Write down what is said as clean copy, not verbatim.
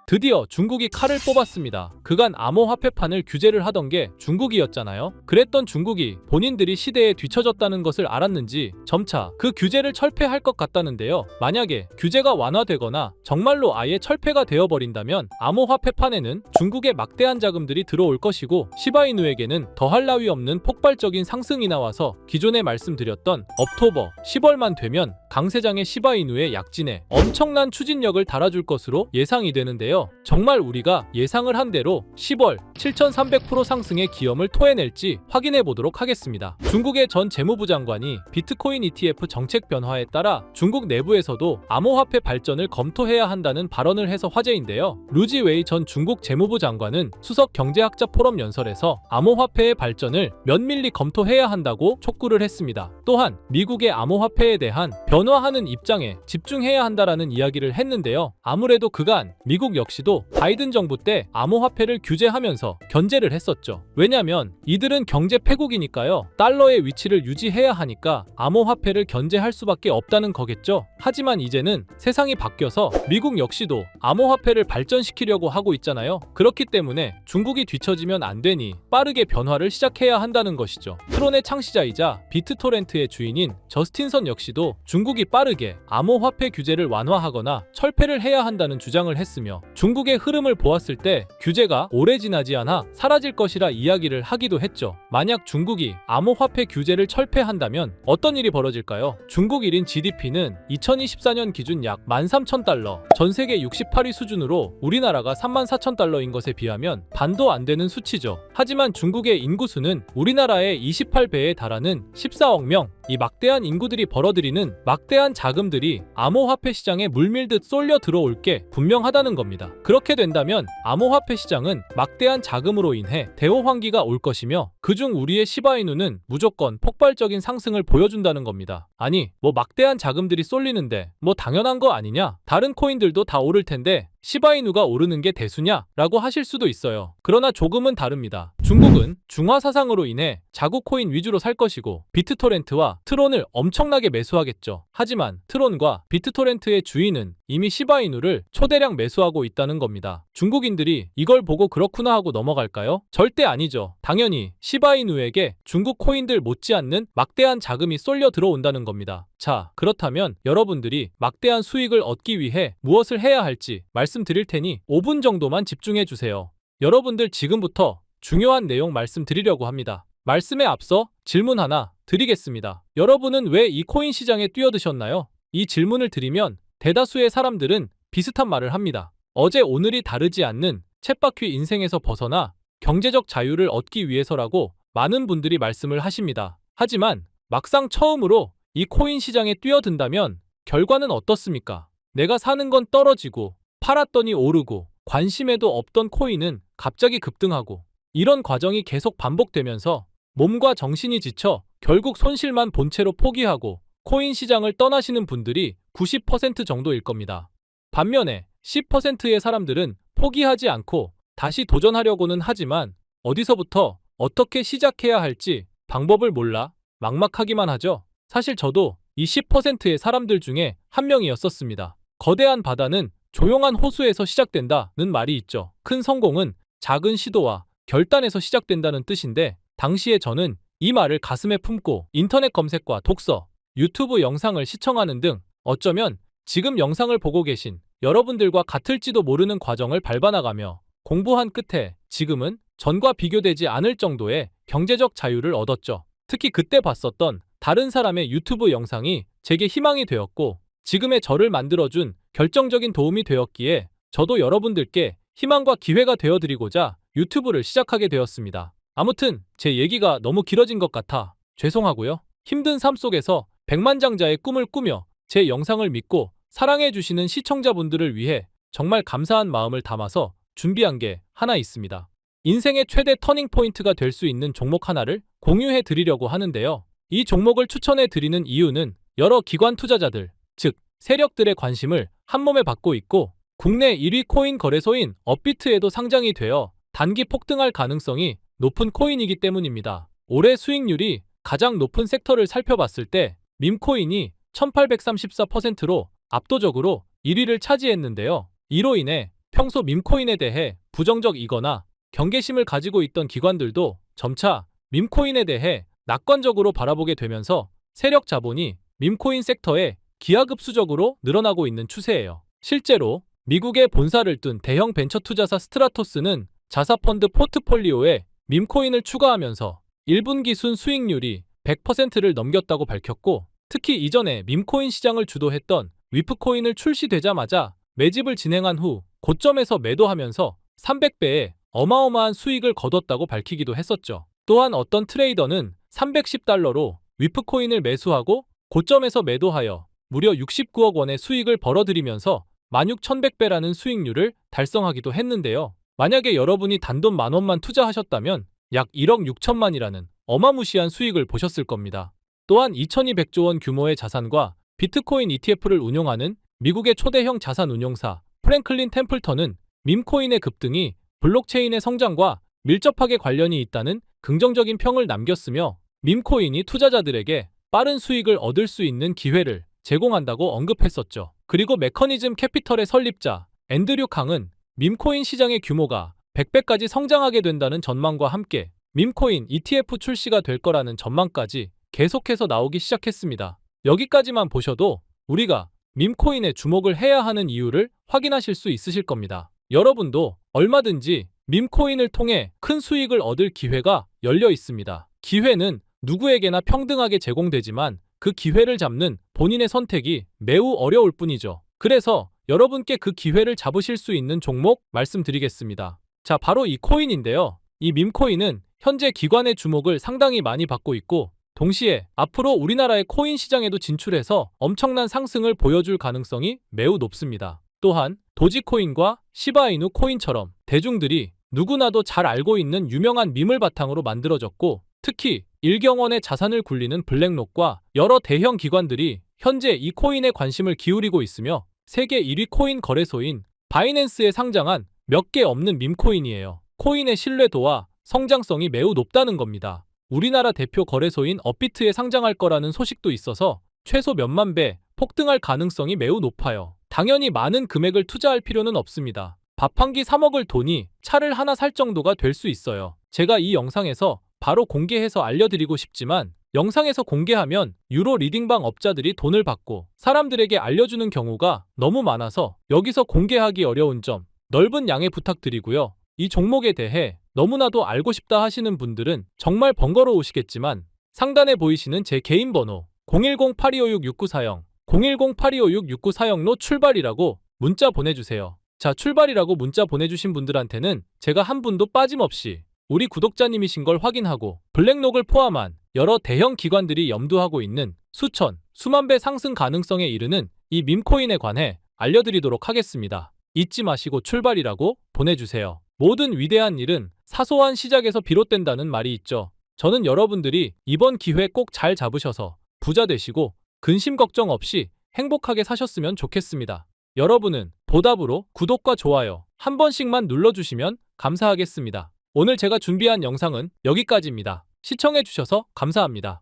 드디어 중국이 칼을 뽑았습니다. 그간 암호화폐판을 규제를 하던 게 중국이었잖아요. 그랬던 중국이 본인들이 시대에 뒤처졌다는 것을 알았는지 점차 그 규제를 철폐할 것 같다는데요. 만약에 규제가 완화되거나 정말로 아예 철폐가 되어버린다면 암호화폐판에는 중국의 막대한 자금들이 들어올 것이고 시바이누에게는 더할 나위 없는 폭발적인 상승이 나와서 기존에 말씀드렸던 억토버 10월만 되면 강세장의 시바이누의 약진에 엄청난 추진력을 달아줄 것으로 예상이 되는데요. 정말 우리가 예상을 한 대로 10월 7300% 상승의 기염을 토해낼지 확인해 보도록 하겠습니다. 중국의 전 재무부 장관이 비트코인 ETF 정책 변화에 따라 중국 내부에서도 암호화폐 발전을 검토해야 한다는 발언을 해서 화제인데요. 루지웨이 전 중국 재무부 장관은 수석 경제학자 포럼 연설에서 암호화폐의 발전을 면밀히 검토해야 한다고 촉구를 했습니다. 또한 미국의 암호화폐에 대한 변화하는 입장에 집중해야 한다라는 이야기를 했는데요. 아무래도 그간 미국 역시도 바이든 정부 때 암호화폐를 규제하면서 견제를 했었죠. 왜냐면 이들은 경제 패국이니까요. 달러의 위치를 유지해야 하니까 암호화폐를 견제할 수밖에 없다는 거겠죠. 하지만 이제는 세상이 바뀌어서 미국 역시도 암호화폐를 발전시키려고 하고 있잖아요. 그렇기 때문에 중국이 뒤처지면 안 되니 빠르게 변화를 시작해야 한다는 것이죠. 트론의 창시자이자 비트토렌트의 주인인 저스틴 선 역시도 중국이 빠르게 암호화폐 규제를 완화하거나 철폐를 해야 한다는 주장을 했으며 중국의 흐름을 보았을 때 규제가 오래 지나지 않아 사라질 것이라 이야기를 하기도 했죠. 만약 중국이 암호화폐 규제를 철폐한다면 어떤 일이 벌어질까요? 중국 1인 GDP는 2024년 기준 약 13,000달러, 전 세계 68위 수준으로 우리나라가 34,000달러인 것에 비하면 반도 안 되는 수치죠. 하지만 중국의 인구수는 우리나라의 28배에 달하는 14억 명, 이 막대한 인구들이 벌어들이는 막대한 자금들이 암호화폐 시장에 물밀듯 쏠려 들어올 게 분명하다는 겁니다. 그렇게 된다면 암호화폐 시장은 막대한 자금으로 인해 대호황기가 올 것이며 그중 우리의 시바이누는 무조건 폭발적인 상승을 보여준다는 겁니다. 아니, 막대한 자금들이 쏠리는데 당연한 거 아니냐? 다른 코인들도 다 오를 텐데 시바이누가 오르는 게 대수냐? 라고 하실 수도 있어요. 그러나 조금은 다릅니다. 중국은 중화 사상으로 인해 자국 코인 위주로 살 것이고 비트토렌트와 트론을 엄청나게 매수하겠죠. 하지만 트론과 비트토렌트의 주인은 이미 시바이누를 초대량 매수하고 있다는 겁니다. 중국인들이 이걸 보고 그렇구나 하고 넘어갈까요? 절대 아니죠. 당연히 시바이누에게 중국 코인들 못지않는 막대한 자금이 쏠려 들어온다는 겁니다. 자, 그렇다면 여러분들이 막대한 수익을 얻기 위해 무엇을 해야 할지 말씀드릴 테니 5분 정도만 집중해 주세요. 여러분들 지금부터 중요한 내용 말씀드리려고 합니다. 말씀에 앞서 질문 하나 드리겠습니다. 여러분은 왜 이 코인 시장에 뛰어드셨나요? 이 질문을 드리면 대다수의 사람들은 비슷한 말을 합니다. 어제 오늘이 다르지 않는 쳇바퀴 인생에서 벗어나 경제적 자유를 얻기 위해서라고 많은 분들이 말씀을 하십니다. 하지만 막상 처음으로 이 코인 시장에 뛰어든다면 결과는 어떻습니까? 내가 사는 건 떨어지고 팔았더니 오르고 관심에도 없던 코인은 갑자기 급등하고 이런 과정이 계속 반복되면서 몸과 정신이 지쳐 결국 손실만 본 채로 포기하고 코인 시장을 떠나시는 분들이 90% 정도일 겁니다. 반면에 10%의 사람들은 포기하지 않고 다시 도전하려고는 하지만 어디서부터 어떻게 시작해야 할지 방법을 몰라 막막하기만 하죠. 사실 저도 이 10%의 사람들 중에 한 명이었었습니다. 거대한 바다는 조용한 호수에서 시작된다는 말이 있죠. 큰 성공은 작은 시도와 결단에서 시작된다는 뜻인데 당시에 저는 이 말을 가슴에 품고 인터넷 검색과 독서, 유튜브 영상을 시청하는 등 어쩌면 지금 영상을 보고 계신 여러분들과 같을지도 모르는 과정을 밟아나가며 공부한 끝에 지금은 전과 비교되지 않을 정도의 경제적 자유를 얻었죠. 특히 그때 봤었던 다른 사람의 유튜브 영상이 제게 희망이 되었고 지금의 저를 만들어준 결정적인 도움이 되었기에 저도 여러분들께 희망과 기회가 되어드리고자 유튜브를 시작하게 되었습니다. 아무튼 제 얘기가 너무 길어진 것 같아 죄송하고요. 힘든 삶 속에서 백만장자의 꿈을 꾸며 제 영상을 믿고 사랑해주시는 시청자분들을 위해 정말 감사한 마음을 담아서 준비한 게 하나 있습니다. 인생의 최대 터닝포인트가 될 수 있는 종목 하나를 공유해 드리려고 하는데요. 이 종목을 추천해 드리는 이유는 여러 기관 투자자들, 즉 세력들의 관심을 한몸에 받고 있고 국내 1위 코인 거래소인 업비트에도 상장이 되어 단기 폭등할 가능성이 높은 코인이기 때문입니다. 올해 수익률이 가장 높은 섹터를 살펴봤을 때 밈코인이 1834%로 압도적으로 1위를 차지했는데요. 이로 인해 평소 밈코인에 대해 부정적이거나 경계심을 가지고 있던 기관들도 점차 밈코인에 대해 낙관적으로 바라보게 되면서 세력 자본이 밈코인 섹터에 기하급수적으로 늘어나고 있는 추세예요. 실제로 미국의 본사를 둔 대형 벤처 투자사 스트라토스는 자사펀드 포트폴리오에 밈코인을 추가하면서 1분기 순 수익률이 100%를 넘겼다고 밝혔고, 특히 이전에 밈코인 시장을 주도했던 위프코인을 출시되자마자 매집을 진행한 후 고점에서 매도하면서 300배의 어마어마한 수익을 거뒀다고 밝히기도 했었죠. 또한 어떤 트레이더는 310달러로 위프코인을 매수하고 고점에서 매도하여 무려 69억 원의 수익을 벌어들이면서 16,100배라는 수익률을 달성하기도 했는데요. 만약에 여러분이 단돈 10,000원만 투자하셨다면 약 1억 6천만이라는 어마무시한 수익을 보셨을 겁니다. 또한 2,200조 원 규모의 자산과 비트코인 ETF를 운용하는 미국의 초대형 자산 운용사 프랭클린 템플턴은 밈코인의 급등이 블록체인의 성장과 밀접하게 관련이 있다는 긍정적인 평을 남겼으며, 밈코인이 투자자들에게 빠른 수익을 얻을 수 있는 기회를 제공한다고 언급했었죠. 그리고 메커니즘 캐피털의 설립자 앤드류 캉은 밈코인 시장의 규모가 100배까지 성장하게 된다는 전망과 함께 밈코인 ETF 출시가 될 거라는 전망까지 계속해서 나오기 시작했습니다. 여기까지만 보셔도 우리가 밈코인에 주목을 해야 하는 이유를 확인하실 수 있으실 겁니다. 여러분도 얼마든지 밈코인을 통해 큰 수익을 얻을 기회가 열려 있습니다. 기회는 누구에게나 평등하게 제공되지만 그 기회를 잡는 본인의 선택이 매우 어려울 뿐이죠. 그래서 여러분께 그 기회를 잡으실 수 있는 종목 말씀드리겠습니다. 자, 바로 이 코인인데요. 이 밈코인은 현재 기관의 주목을 상당히 많이 받고 있고, 동시에 앞으로 우리나라의 코인 시장에도 진출해서 엄청난 상승을 보여줄 가능성이 매우 높습니다. 또한 도지코인과 시바이누 코인처럼 대중들이 누구나도 잘 알고 있는 유명한 밈을 바탕으로 만들어졌고, 특히 일경원의 자산을 굴리는 블랙록과 여러 대형 기관들이 현재 이 코인에 관심을 기울이고 있으며, 세계 1위 코인 거래소인 바이낸스에 상장한 몇 개 없는 밈코인이에요. 코인의 신뢰도와 성장성이 매우 높다는 겁니다. 우리나라 대표 거래소인 업비트에 상장할 거라는 소식도 있어서 최소 몇만 배 폭등할 가능성이 매우 높아요. 당연히 많은 금액을 투자할 필요는 없습니다. 밥 한 끼 사 먹을 돈이 차를 하나 살 정도가 될 수 있어요. 제가 이 영상에서 바로 공개해서 알려드리고 싶지만, 영상에서 공개하면 유로 리딩방 업자들이 돈을 받고 사람들에게 알려주는 경우가 너무 많아서 여기서 공개하기 어려운 점 넓은 양해 부탁드리고요. 이 종목에 대해 너무나도 알고 싶다 하시는 분들은 정말 번거로우시겠지만 상단에 보이시는 제 개인 번호 010-8256-6940 010-8256-6940로 출발이라고 문자 보내주세요. 자, 출발이라고 문자 보내주신 분들한테는 제가 한 분도 빠짐없이 우리 구독자님이신 걸 확인하고 블랙록을 포함한 여러 대형 기관들이 염두하고 있는 수천, 수만 배 상승 가능성에 이르는 이 밈코인에 관해 알려드리도록 하겠습니다. 잊지 마시고 출발이라고 보내주세요. 모든 위대한 일은 사소한 시작에서 비롯된다는 말이 있죠. 저는 여러분들이 이번 기회 꼭 잘 잡으셔서 부자 되시고 근심 걱정 없이 행복하게 사셨으면 좋겠습니다. 여러분은 보답으로 구독과 좋아요 한 번씩만 눌러주시면 감사하겠습니다. 오늘 제가 준비한 영상은 여기까지입니다. 시청해주셔서 감사합니다.